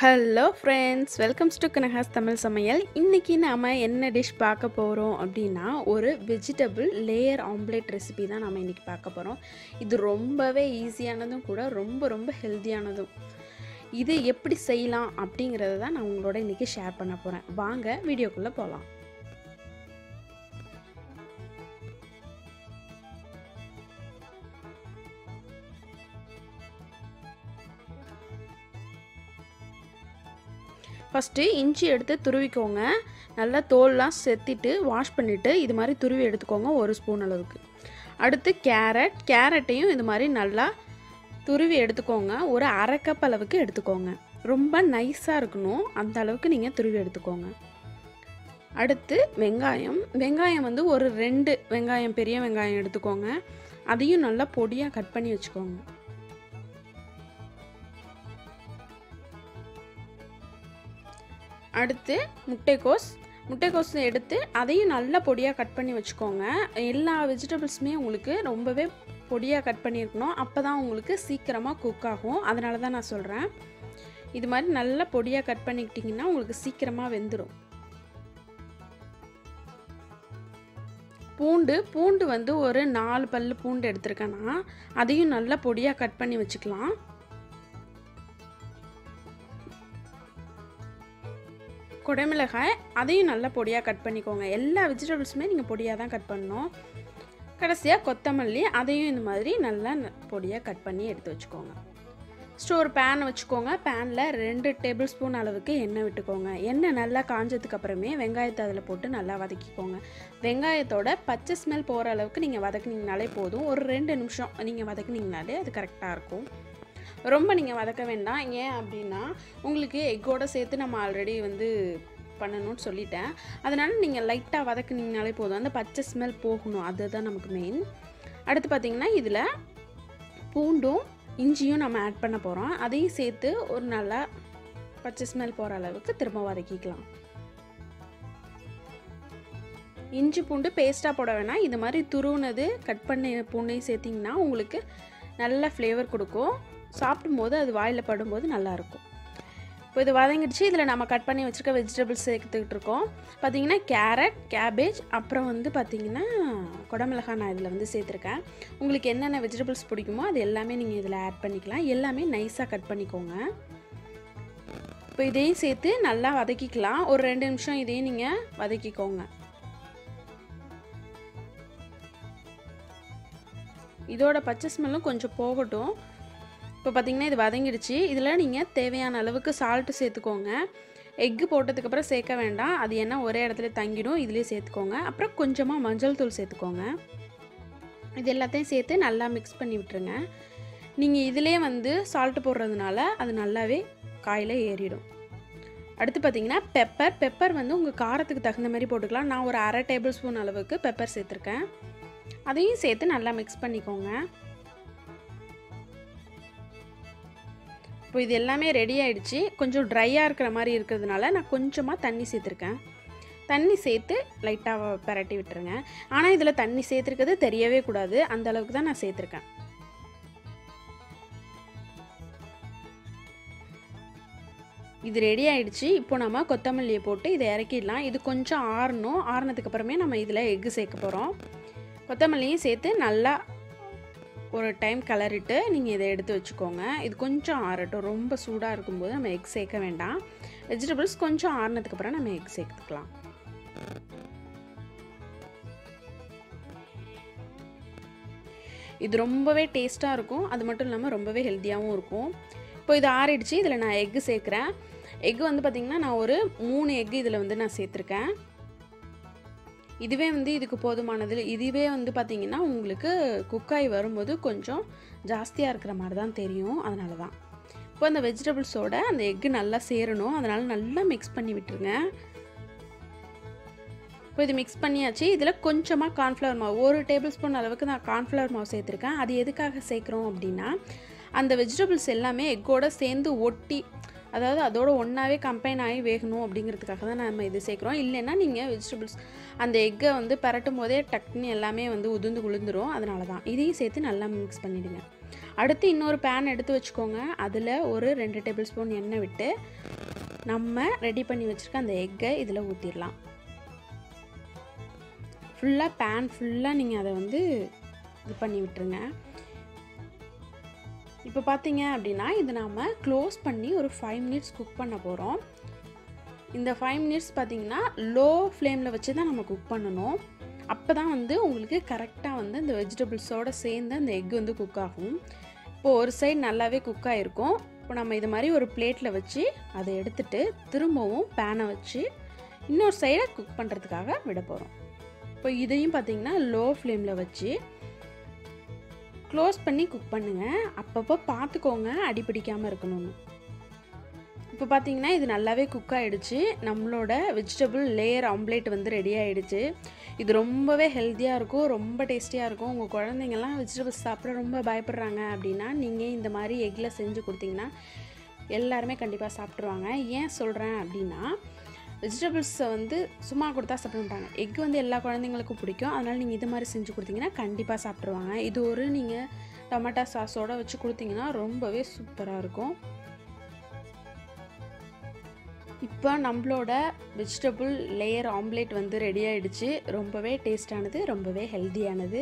Hello friends, welcomes to Kanaka சமையல். இன்றைக்கி நாம் என்ன டிஷ் பார்க்க போகிறோம் அப்படின்னா, ஒரு வெஜிடபிள் லேயர் ஆம்லேட் ரெசிபி தான் நாம் இன்றைக்கி பார்க்க போகிறோம். இது ரொம்பவே ஈஸியானதும் கூட, ரொம்ப ரொம்ப ஹெல்த்தியானதும். இது எப்படி செய்யலாம் அப்படிங்கிறத தான் நான் உங்களோட இன்றைக்கி ஷேர் பண்ண போகிறேன். வாங்க வீடியோக்குள்ளே போகலாம். ஃபஸ்ட்டு இஞ்சி எடுத்து துருவிக்கோங்க. நல்லா தோல்லாம் செத்திட்டு வாஷ் பண்ணிவிட்டு இது மாதிரி துருவி எடுத்துக்கோங்க, 1 ஸ்பூன் அளவுக்கு. அடுத்து கேரட்டையும் இது மாதிரி நல்லா துருவி எடுத்துக்கோங்க. ஒரு 1/2 கப் அளவுக்கு எடுத்துக்கோங்க. ரொம்ப நைஸாக இருக்கணும், அந்த அளவுக்கு நீங்கள் துருவி எடுத்துக்கோங்க. அடுத்து வெங்காயம் வந்து ஒரு 2 வெங்காயம், பெரிய வெங்காயம் எடுத்துக்கோங்க. அதையும் நல்லா பொடியாக கட் பண்ணி வச்சுக்கோங்க. அடுத்து முட்டைக்கோஸ் எடுத்து அதையும் நல்லா பொடியாக கட் பண்ணி வச்சுக்கோங்க. எல்லா வெஜிடபிள்ஸுமே உங்களுக்கு ரொம்பவே பொடியாக கட் பண்ணியிருக்கணும், அப்போ தான் உங்களுக்கு சீக்கிரமாக குக் ஆகும். அதனால தான் நான் சொல்கிறேன். இது மாதிரி நல்லா பொடியாக கட் பண்ணிக்கிட்டிங்கன்னா உங்களுக்கு சீக்கிரமாக வெந்துடும். பூண்டு வந்து ஒரு 4 பல்லு பூண்டு எடுத்துருக்கேன்னா அதையும் நல்லா பொடியாக கட் பண்ணி வச்சுக்கலாம். குடமிளகாய் அதையும் நல்லா பொடியாக கட் பண்ணிக்கோங்க. எல்லா வெஜிடபிள்ஸுமே நீங்கள் பொடியாக தான் கட் பண்ணணும். கடைசியாக கொத்தமல்லி அதையும் இந்த மாதிரி நல்லா பொடியாக கட் பண்ணி எடுத்து வச்சுக்கோங்க. ஒரு பேன் வச்சுக்கோங்க. பேனில் 2 டேபிள் ஸ்பூன் அளவுக்கு எண்ணெய் விட்டுக்கோங்க. எண்ணெய் நல்லா காஞ்சதுக்கு அப்புறமே வெங்காயத்தை அதில் போட்டு நல்லா வதக்கிக்கோங்க. வெங்காயத்தோட பச்சை ஸ்மெல் போகிற அளவுக்கு நீங்கள் வதக்குனீங்கனாலே போதும். ஒரு 2 நிமிஷம் நீங்கள் வதக்குனீங்கனாலே அது கரெக்டாக இருக்கும். ரொம்ப நீங்கள் வதக்க வேண்டாம். ஏன் அப்படின்னா உங்களுக்கு எக்கோடு சேர்த்து நம்ம ஆல்ரெடி வந்து பண்ணணும்னு சொல்லிட்டேன். அதனால் நீங்கள் லைட்டாக வதக்குனீங்கனாலே போதும். அந்த பச்சை ஸ்மெல் போகணும், அதுதான் நமக்கு மெயின். அடுத்து பார்த்திங்கன்னா இதில் பூண்டும் இஞ்சியும் நம்ம ஆட் பண்ண போகிறோம். அதையும் சேர்த்து ஒரு நல்லா பச்சை ஸ்மெல் போகிற அளவுக்கு திரும்ப வதக்கிக்கலாம். இஞ்சி பூண்டு பேஸ்ட்டாக போட வேணாம். இது மாதிரி துருவுனது கட் பண்ண பூண்டையும் சேர்த்திங்கன்னா உங்களுக்கு நல்ல ஃப்ளேவர் கொடுக்கும். சாப்பிடும்போது அது வாயில் படும்போது நல்லாயிருக்கும். இப்போ இது வதங்கிடுச்சு. இதில் நம்ம கட் பண்ணி வச்சுருக்க வெஜிடபிள்ஸ் சேர்த்துக்கிட்டு இருக்கோம். பார்த்திங்கன்னா கேபேஜ், அப்புறம் வந்து பார்த்திங்கன்னா குடமிளகாய் நான் இதில் வந்து சேர்த்துருக்கேன். உங்களுக்கு என்னென்ன வெஜிடபிள்ஸ் பிடிக்குமோ அது எல்லாமே நீங்கள் இதில் ஆட் பண்ணிக்கலாம். எல்லாமே நைஸாக கட் பண்ணிக்கோங்க. இப்போ இதையும் சேர்த்து நல்லா வதக்கிக்கலாம். ஒரு 2 நிமிஷம் இதையும் நீங்கள் வதக்கிக்கோங்க. இதோட பச்சை ஸ்மெல்லும் கொஞ்சம் போகட்டும். இப்போ பார்த்திங்கன்னா இது வதங்கிடுச்சு. இதில் நீங்கள் தேவையான அளவுக்கு சால்ட்டு சேர்த்துக்கோங்க. எக்கு போட்டதுக்கப்புறம் சேர்க்க வேண்டாம், அது ஏன்னா ஒரே இடத்துல தங்கிடும். இதிலே சேர்த்துக்கோங்க. அப்புறம் கொஞ்சமாக மஞ்சள் தூள் சேர்த்துக்கோங்க. இது எல்லாத்தையும் சேர்த்து நல்லா மிக்ஸ் பண்ணி விட்டுருங்க. நீங்கள் இதிலே வந்து சால்ட்டு போடுறதுனால அது நல்லாவே காயில் ஏறிடும். அடுத்து பார்த்திங்கன்னா பெப்பர் வந்து உங்கள் காரத்துக்கு தகுந்த மாதிரி போட்டுக்கலாம். நான் ஒரு 1/2 டேபிள் ஸ்பூன் அளவுக்கு பெப்பர் சேர்த்துருக்கேன். அதையும் சேர்த்து நல்லா மிக்ஸ் பண்ணிக்கோங்க. இப்போ இது எல்லாமே ரெடி ஆகிடுச்சு. கொஞ்சம் ட்ரையாக இருக்கிற மாதிரி இருக்கிறதுனால நான் கொஞ்சமாக தண்ணி சேர்த்துருக்கேன். தண்ணி சேர்த்து லைட்டாக பரட்டி விட்டுருங்க. ஆனால் இதில் தண்ணி சேர்த்துருக்கிறது தெரியவே கூடாது, அந்த அளவுக்கு தான் நான் சேர்த்துருக்கேன். இது ரெடி ஆகிடுச்சு. இப்போ நம்ம கொத்தமல்லியை போட்டு இதை இறக்கிடலாம். இது கொஞ்சம் ஆறணும். ஆறினதுக்கு அப்புறமே நம்ம இதில் எக்கு சேர்க்க போகிறோம். கொத்தமல்லியும் சேர்த்து நல்லா ஒரு டைம் கிளறிட்டு நீங்கள் இதை எடுத்து வச்சுக்கோங்க. இது கொஞ்சம் ஆறட்டும். ரொம்ப சூடாக இருக்கும்போது நம்ம எக் சேர்க்க வேண்டாம். வெஜிடபிள்ஸ் கொஞ்சம் ஆறினதுக்கப்புறம் நம்ம எக் சேர்த்துக்கலாம். இது ரொம்பவே டேஸ்ட்டாக இருக்கும். அது மட்டும் இல்லாமல் ரொம்பவே ஹெல்த்தியாகவும் இருக்கும். இப்போ இது ஆறிடுச்சு. இதில் நான் எக்கு சேர்க்குறேன். எக்கு வந்து பார்த்திங்கன்னா நான் ஒரு 3 எக்கு இதில் வந்து நான் சேர்த்துருக்கேன். இதுவே வந்து இதுக்கு போதுமானது. இதுவே வந்து பார்த்திங்கன்னா உங்களுக்கு குக்காய் வரும்போது கொஞ்சம் ஜாஸ்தியாக இருக்கிற மாதிரி தான் தெரியும், அதனால தான். இப்போ அந்த வெஜிடபிள்ஸோட அந்த எக்கு நல்லா சேரணும், அதனால் நல்லா மிக்ஸ் பண்ணி விட்டுருங்க. இப்போ இது மிக்ஸ் பண்ணியாச்சு. இதில் கொஞ்சமாக கார்ன்ஃப்ளவர் மாவு, 1 டேபிள் ஸ்பூன் அளவுக்கு நான் கார்ன்ஃப்ளவர் மாவு சேர்த்துருக்கேன். அது எதுக்காக சேர்க்குறோம் அப்படின்னா, அந்த வெஜிடபிள்ஸ் எல்லாமே எக்கோடு சேர்ந்து ஒட்டி, அதாவது அதோட ஒன்றாவே கம்பைன் ஆகி வேகணும் அப்படிங்கிறதுக்காக தான் நம்ம இது சேர்க்குறோம். இல்லைன்னா நீங்கள் வெஜிடபிள்ஸ் அந்த எக்கை வந்து பரட்டும் போதே டக்குன்னு எல்லாமே வந்து உதிர்ந்து விழுந்துடும். அதனால தான் இதையும் சேர்த்து நல்லா மிக்ஸ் பண்ணிவிடுங்க. அடுத்து இன்னொரு பேன் எடுத்து வச்சுக்கோங்க. அதில் ஒரு 2 டேபிள் ஸ்பூன் எண்ணெய் விட்டு நம்ம ரெடி பண்ணி வச்சுருக்க அந்த எக்கை இதில் ஊற்றிடலாம். ஃபுல்லாக பேன் ஃபுல்லாக நீங்கள் அதை வந்து இது பண்ணி விட்டுருங்க. இப்போ பார்த்தீங்க அப்படின்னா இது நாம் க்ளோஸ் பண்ணி ஒரு 5 மினிட்ஸ் குக் பண்ண போகிறோம். இந்த 5 மினிட்ஸ் பார்த்திங்கன்னா லோ ஃப்ளேமில் வச்சு தான் நம்ம குக் பண்ணணும். அப்போ தான் வந்து உங்களுக்கு கரெக்டாக வந்து இந்த வெஜிடபிள்ஸோடு சேர்ந்து அந்த எக் வந்து குக் ஆகும். இப்போது ஒரு சைடு நல்லாவே குக் ஆகிருக்கும். இப்போ நம்ம இது மாதிரி ஒரு பிளேட்டில் வச்சு அதை எடுத்துகிட்டு திரும்பவும் பேனை வச்சு இன்னொரு சைடை குக் பண்ணுறதுக்காக விட போகிறோம். இப்போ இதையும் பார்த்திங்கன்னா லோ ஃப்ளேமில் வச்சு க்ளோஸ் பண்ணி குக் பண்ணுங்கள். அப்பப்போ பார்த்துக்கோங்க அடி பிடிக்காமல் இருக்கணும்னு. இப்போ பார்த்தீங்கன்னா இது நல்லாவே குக் ஆகிடுச்சு. நம்மளோட வெஜிடபிள் லேயர் ஆம்லேட் வந்து ரெடி ஆகிடுச்சு. இது ரொம்பவே ஹெல்த்தியாக இருக்கும், ரொம்ப டேஸ்டியாக இருக்கும். உங்கள் குழந்தைங்கள்லாம் வெஜிடபிள்ஸ் சாப்பிட ரொம்ப பயப்படுறாங்க அப்படின்னா நீங்கள் இந்த மாதிரி எக்கில் செஞ்சு கொடுத்தீங்கன்னா எல்லாருமே கண்டிப்பாக சாப்பிட்ருவாங்க. ஏன் சொல்கிறேன் அப்படின்னா வெஜிடபிள்ஸை வந்து சும்மா கொடுத்தா சாப்பிட மாட்டாங்க. எக் வந்து எல்லா குழந்தைங்களுக்கும் பிடிக்கும். அதனால் நீங்கள் இது மாதிரி செஞ்சு கொடுத்தீங்கன்னா கண்டிப்பாக சாப்பிட்ருவாங்க. இது ஒரு நீங்கள் டொமேட்டோ சாஸோடு வச்சு கொடுத்தீங்கன்னா ரொம்பவே சூப்பராக இருக்கும். இப்போ நம்மளோட வெஜிடபிள் லேயர் ஆம்லேட் வந்து ரெடி ஆகிடுச்சு. ரொம்பவே டேஸ்டானது, ரொம்பவே ஹெல்த்தியானது.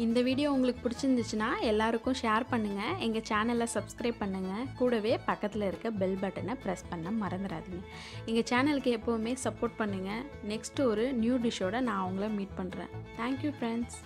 இந்த வீடியோ உங்களுக்கு பிடிச்சிருந்துச்சுன்னா எல்லாருக்கும் ஷேர் பண்ணுங்கள். எங்கள் சேனலை சப்ஸ்கிரைப் பண்ணுங்கள். கூடவே பக்கத்தில் இருக்க பெல் பட்டனை ப்ரெஸ் பண்ண மறந்துடாதீங்க. எங்கள் சேனலுக்கு எப்போவுமே சப்போர்ட் பண்ணுங்கள். நெக்ஸ்ட்டு ஒரு நியூ டிஷ்ஷோடு நான் உங்களை மீட் பண்ணுறேன். Thank you friends.